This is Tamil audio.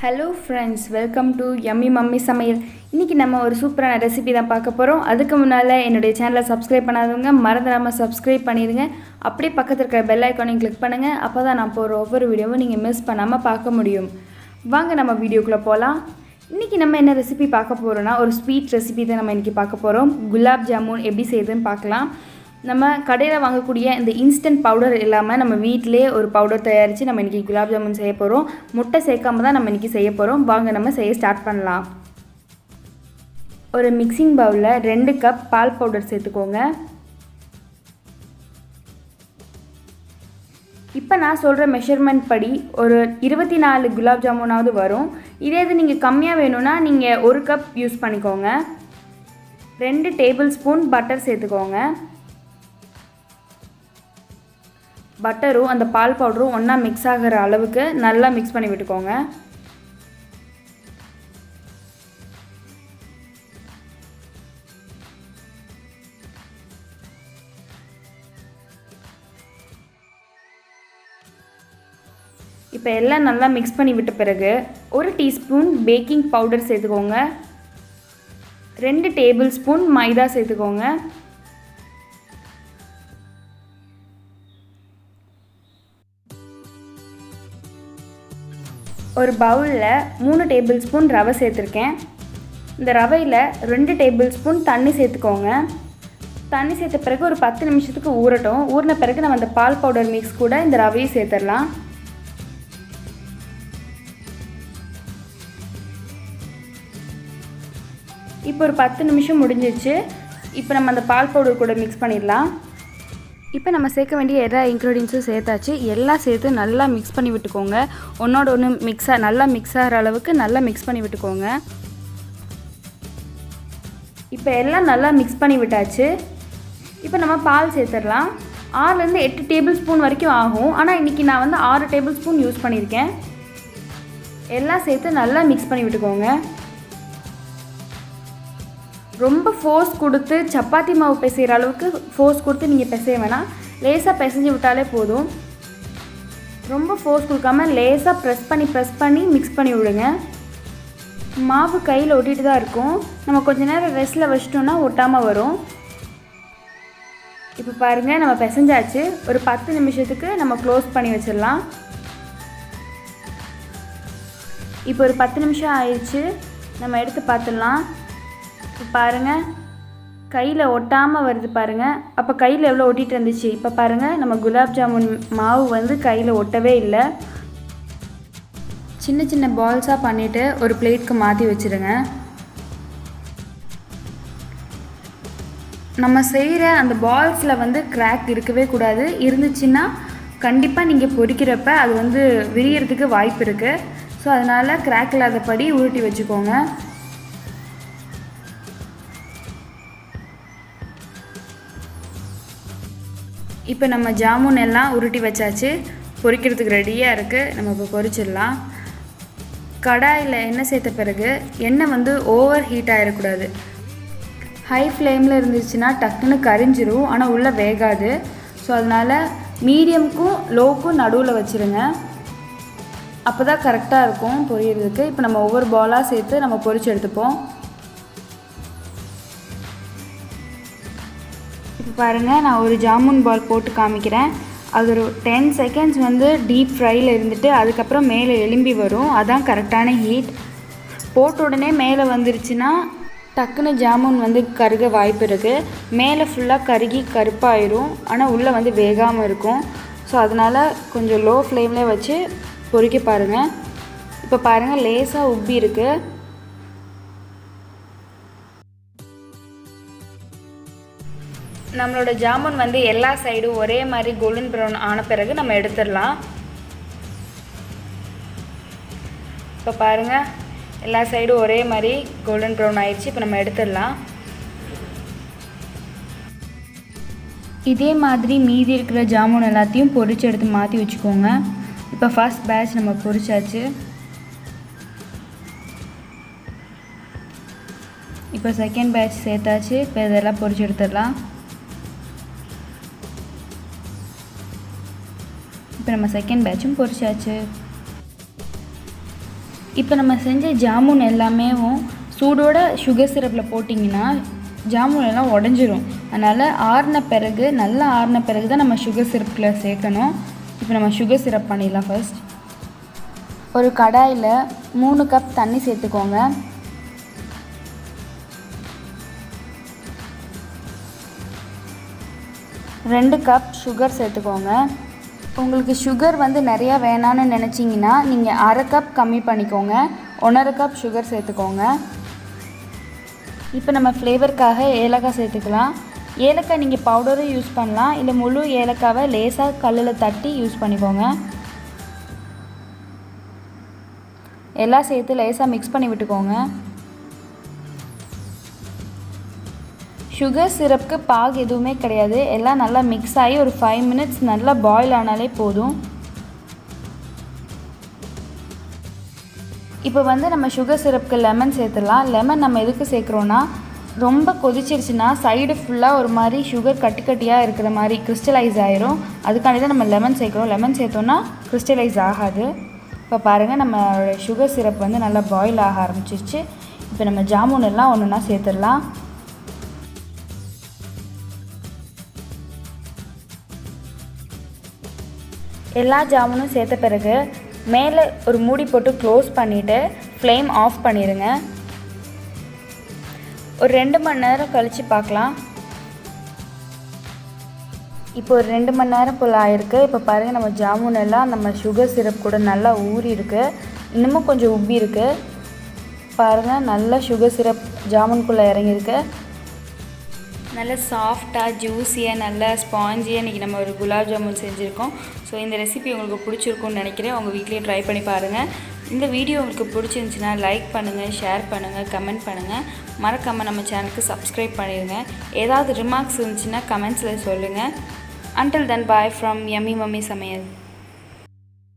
Hello friends, welcome to Yummy Mummy சமையல். இன்னைக்கு நம்ம ஒரு சூப்பரான ரெசிபி தான் பார்க்க போறோம். அதுக்கு முன்னால என்னோட சேனலை சப்ஸ்கிரைப் பண்ணாதவங்க மறந்துடாம சப்ஸ்கிரைப் பண்ணிடுங்க. அப்படியே பக்கத்துல இருக்கிற பெல் ஐகானையும் கிளிக் பண்ணுங்க. அப்பதான் நான் போற ஒவ்வொரு வீடியோவும் நீங்க மிஸ் பண்ணாம பார்க்க முடியும். வாங்க நம்ம வீடியோக்குள்ள போலாம். இன்னைக்கு நம்ம என்ன ரெசிபி பார்க்க போறோம்னா ஒரு ஸ்வீட் ரெசிபி தான் நம்ம இன்னைக்கு பார்க்க போறோம். குலாப் ஜாமுன் எப்படி செய்யுதுன்னு பார்க்கலாம். நம்ம கடையில் வாங்கக்கூடிய இந்த இன்ஸ்டன்ட் பவுடர் இல்லாமல் நம்ம வீட்டிலே ஒரு பவுடர் தயாரித்து நம்ம இன்றைக்கி குலாப் ஜாமுன் செய்ய போகிறோம். முட்டை சேர்க்காம தான் நம்ம இன்றைக்கி செய்ய போகிறோம். வாங்க நம்ம செய்ய ஸ்டார்ட் பண்ணலாம். ஒரு மிக்சிங் பவுலில் 2 கப் பால் பவுடர் சேர்த்துக்கோங்க. இப்போ நான் சொல்கிற மெஷர்மெண்ட் படி ஒரு 24 குலாப் ஜாமுனாவது வரும். இதே இது நீங்கள் கம்மியாக வேணும்னா நீங்கள் 1 கப் யூஸ் பண்ணிக்கோங்க. 2 டேபிள் ஸ்பூன் பட்டர் சேர்த்துக்கோங்க. பட்டரும் அந்த பால் பவுடரும் ஒன்றா மிக்ஸ் ஆகிற அளவுக்கு நல்லா மிக்ஸ் பண்ணி விட்டுக்கோங்க. இப்போ எல்லாம் நல்லா மிக்ஸ் பண்ணி விட்ட பிறகு 1 டீஸ்பூன் பேக்கிங் பவுடர் சேர்த்துக்கோங்க. 2 டேபிள் ஸ்பூன் மைதா சேர்த்துக்கோங்க. ஒரு பவுலில் 3 டேபிள் ஸ்பூன் ரவை சேர்த்துருக்கேன். இந்த ரவையில் 2 டேபிள் ஸ்பூன் தண்ணி சேர்த்துக்கோங்க. தண்ணி சேர்த்த பிறகு ஒரு 10 நிமிஷத்துக்கு ஊறட்டும். ஊறின பிறகு நம்ம அந்த பால் பவுடர் மிக்ஸ் கூட இந்த ரவையை சேர்த்துடலாம். இப்போ ஒரு 10 நிமிஷம் முடிஞ்சிச்சு. இப்போ நம்ம அந்த பால் பவுடர் கூட மிக்ஸ் பண்ணிடலாம். இப்போ நம்ம சேர்க்க வேண்டிய எல்லா இன்க்ரீடியன்ஸும் சேர்த்தாச்சு. எல்லாம் சேர்த்து நல்லா மிக்ஸ் பண்ணி விட்டுக்கோங்க. ஒன்றோட ஒன்று நல்லா மிக்ஸ் ஆகிற அளவுக்கு நல்லா மிக்ஸ் பண்ணி விட்டுக்கோங்க. இப்போ எல்லாம் நல்லா மிக்ஸ் பண்ணி விட்டாச்சு. இப்போ நம்ம பால் சேர்த்துடலாம். 6லேருந்து 8 டேபிள் ஸ்பூன் வரைக்கும் ஆகும். ஆனால் இன்றைக்கி நான் வந்து 6 டேபிள் ஸ்பூன் யூஸ் பண்ணியிருக்கேன். எல்லாம் சேர்த்து நல்லா மிக்ஸ் பண்ணி விட்டுக்கோங்க. ரொம்ப ஃபோர்ஸ் கொடுத்து சப்பாத்தி மாவு பிசைகிற அளவுக்கு ஃபோர்ஸ் கொடுத்து நீங்கள் பிசைய வேணாம். லேசாக பிசைஞ்சு விட்டாலே போதும். ரொம்ப ஃபோர்ஸ் கொடுக்காம லேசாக ப்ரெஸ் பண்ணி மிக்ஸ் பண்ணி விடுங்க. மாவு கையில் ஒட்டிட்டு தான் இருக்கும். நம்ம கொஞ்ச நேரம் ரெஸ்ட்டில் வச்சிட்டோன்னா ஒட்டாமல் வரும். இப்போ பாருங்கள், நம்ம பிசைஞ்சாச்சு. ஒரு 10 நிமிஷத்துக்கு நம்ம க்ளோஸ் பண்ணி வச்சிடலாம். இப்போ ஒரு 10 நிமிஷம் ஆயிடுச்சு. நம்ம எடுத்து பார்த்துடலாம். இப்போ பாருங்கள், கையில் ஒட்டாமல் வருது பாருங்கள். அப்போ கையில் எவ்வளோ ஒட்டிகிட்டு இருந்துச்சு. இப்போ பாருங்கள், நம்ம குலாப் ஜாமுன் மாவு வந்து கையில் ஒட்டவே இல்லை. சின்ன சின்ன பால்ஸாக பண்ணிவிட்டு ஒரு பிளேட்க்கு மாற்றி வச்சுருங்க. நம்ம செய்கிற அந்த பால்ஸில் வந்து கிராக் இருக்கவே கூடாது. இருந்துச்சுன்னா கண்டிப்பாக நீங்கள் பொரிக்கிறப்ப அது வந்து விரியறதுக்கு வாய்ப்பு இருக்குது. ஸோ அதனால் கிராக் இல்லாதபடி உருட்டி வச்சுக்கோங்க. இப்போ நம்ம ஜாமுன் எல்லாம் உருட்டி வச்சாச்சு. பொரிக்கிறதுக்கு ரெடியாக இருக்குது. நம்ம இப்போ பொரிச்சிடலாம். கடாயில் எண்ணெய் சேர்த்த பிறகு எண்ணெய் வந்து ஓவர் ஹீட் ஆகிடக்கூடாது. ஹை ஃப்ளேமில் இருந்துச்சுன்னா டக்குன்னு கரிஞ்சிரும், ஆனால் உள்ளே வேகாது. ஸோ அதனால் மீடியமுக்கும் லோவுக்கும் நடுவில் வச்சுருங்க. அப்போ தான் கரெக்டாக இருக்கும் பொரியறதுக்கு. இப்போ நம்ம ஒவ்வொரு பாலாக சேர்த்து நம்ம பொரிச்சு எடுத்துப்போம். இப்போ பாருங்கள், நான் ஒரு ஜாமுன் பால் போட்டு காமிக்கிறேன். அது ஒரு 10 செகண்ட்ஸ் வந்து டீப் ஃப்ரையில் இருந்துட்டு அதுக்கப்புறம் மேலே எலும்பி வரும். அதுதான் கரெக்டான ஹீட். போட்ட உடனே மேலே வந்துருச்சுன்னா டக்குன்னு ஜாமுன் வந்து கருக வாய்ப்பு இருக்குது. மேலே ஃபுல்லாக கருகி கருப்பாயிரும், ஆனால் உள்ளே வந்து வேகாமல் இருக்கும். ஸோ அதனால் கொஞ்சம் லோ ஃப்ளேம்லேயே வச்சு பொரிக்க பாருங்கள். இப்போ பாருங்கள், லேசாக உப்பி இருக்குது. நம்மளோட ஜாமுன் வந்து எல்லா சைடும் ஒரே மாதிரி கோல்டன் ப்ரௌன் ஆன பிறகு நம்ம எடுத்துடலாம். இப்போ பாருங்கள், எல்லா சைடும் ஒரே மாதிரி கோல்டன் ப்ரௌன் ஆயிடுச்சு. இப்போ நம்ம எடுத்துடலாம். இதே மாதிரி மீதி இருக்கிற ஜாமுன் எல்லாத்தையும் பொரிச்சு எடுத்து மாற்றி வச்சுக்கோங்க. இப்போ ஃபர்ஸ்ட் பேட்ச் நம்ம பொரிச்சாச்சு. இப்போ செகண்ட் பேட்ச் சேர்த்தாச்சு. இப்போ இதெல்லாம் பொரிச்சு எடுத்துடலாம். இப்போ நம்ம செகண்ட் பேட்சும் பொரிச்சாச்சு. இப்போ நம்ம செஞ்ச ஜாமுன் எல்லாமே சூடோட சுகர் சிரப்பில் போட்டிங்கன்னா ஜாமுன் எல்லாம் உடஞ்சிரும். அதனால் நல்லா ஆறின பிறகு தான் நம்ம சுகர் சிரப்பில் சேர்க்கணும். இப்போ நம்ம சுகர் சிரப் பண்ணிடலாம். ஃபர்ஸ்ட் ஒரு கடாயில் 3 கப் தண்ணி சேர்த்துக்கோங்க. ரெண்டு கப் சுகர் சேர்த்துக்கோங்க. உங்களுக்கு சுகர் நிறையா வேணான்னு நினச்சிங்கன்னா நீங்கள் அரை கப் கம்மி பண்ணிக்கோங்க. 1.5 கப் சுகர் சேர்த்துக்கோங்க. இப்போ நம்ம ஃப்ளேவருக்காக ஏலக்காய் சேர்த்துக்கலாம். ஏலக்காய் நீங்கள் பவுடரும் யூஸ் பண்ணலாம், இல்லை முழு ஏலக்காவை லேசாக கல்லில் தட்டி யூஸ் பண்ணிக்கோங்க. எல்லாம் சேர்த்து லேசாக மிக்ஸ் பண்ணி விட்டுக்கோங்க. சுகர் சிரப்புக்கு பாகு எதுவுமே கிடையாது. எல்லாம் நல்லா மிக்ஸ் ஆகி ஒரு 5 மினிட்ஸ் நல்லா பாயில் ஆனாலே போதும். இப்போ நம்ம சுகர் சிரப்புக்கு லெமன் சேர்த்துடலாம். லெமன் நம்ம எதுக்கு சேர்க்குறோன்னா, ரொம்ப கொதிச்சிருச்சுன்னா சைடு ஃபுல்லாக ஒரு மாதிரி சுகர் கட்டி கட்டியாக இருக்கிற மாதிரி கிறிஸ்டலைஸ் ஆயிரும். அதுக்காண்டி தான் நம்ம லெமன் சேர்க்குறோம். லெமன் சேர்த்தோன்னா கிறிஸ்டலைஸ் ஆகாது. இப்போ பாருங்கள், நம்மளோட சுகர் சிரப் நல்லா பாயில் ஆக ஆரம்பிச்சிருச்சு. இப்போ நம்ம ஜாமுன் எல்லாம் ஒன்று ஒன்றா சேர்த்துடலாம். எல்லா ஜாமுனும் சேர்த்த பிறகு மேலே ஒரு மூடி போட்டு க்ளோஸ் பண்ணிவிட்டு ஃப்ளேம் ஆஃப் பண்ணிடுங்க. ஒரு 2 மணி நேரம் கழித்து பார்க்கலாம். இப்போ ஒரு 2 மணி நேரம் போல் ஆயிருக்கு. இப்போ பாருங்கள், நம்ம ஜாமுன் எல்லாம் நம்ம சுகர் சிரப் கூட நல்லா ஊறி இருக்குது. இன்னமும் கொஞ்சம் உப்பி இருக்குது. பாருங்கள், நல்லா சுகர் சிரப் ஜாமுனுக்குள்ளே இறங்கியிருக்கு. நல்ல சாஃப்டாக ஜூஸியாக நல்லா ஸ்பாஞ்சியாக இன்றைக்கி நம்ம ஒரு குலாப் ஜாமுன் செஞ்சுருக்கோம். ஸோ இந்த ரெசிபி உங்களுக்கு பிடிச்சிருக்குன்னு நினைக்கிறேன். உங்கள் வீட்லேயே ட்ரை பண்ணி பாருங்கள். இந்த வீடியோ உங்களுக்கு பிடிச்சிருந்துச்சின்னா லைக் பண்ணுங்கள், ஷேர் பண்ணுங்கள், கமெண்ட் பண்ணுங்கள். மறக்காமல் நம்ம சேனலுக்கு சப்ஸ்கிரைப் பண்ணிடுங்க. ஏதாவது ரிமார்க்ஸ் இருந்துச்சுன்னா கமெண்ட்ஸில் சொல்லுங்கள். Until then, bye from Yummy Mummy சமையல்.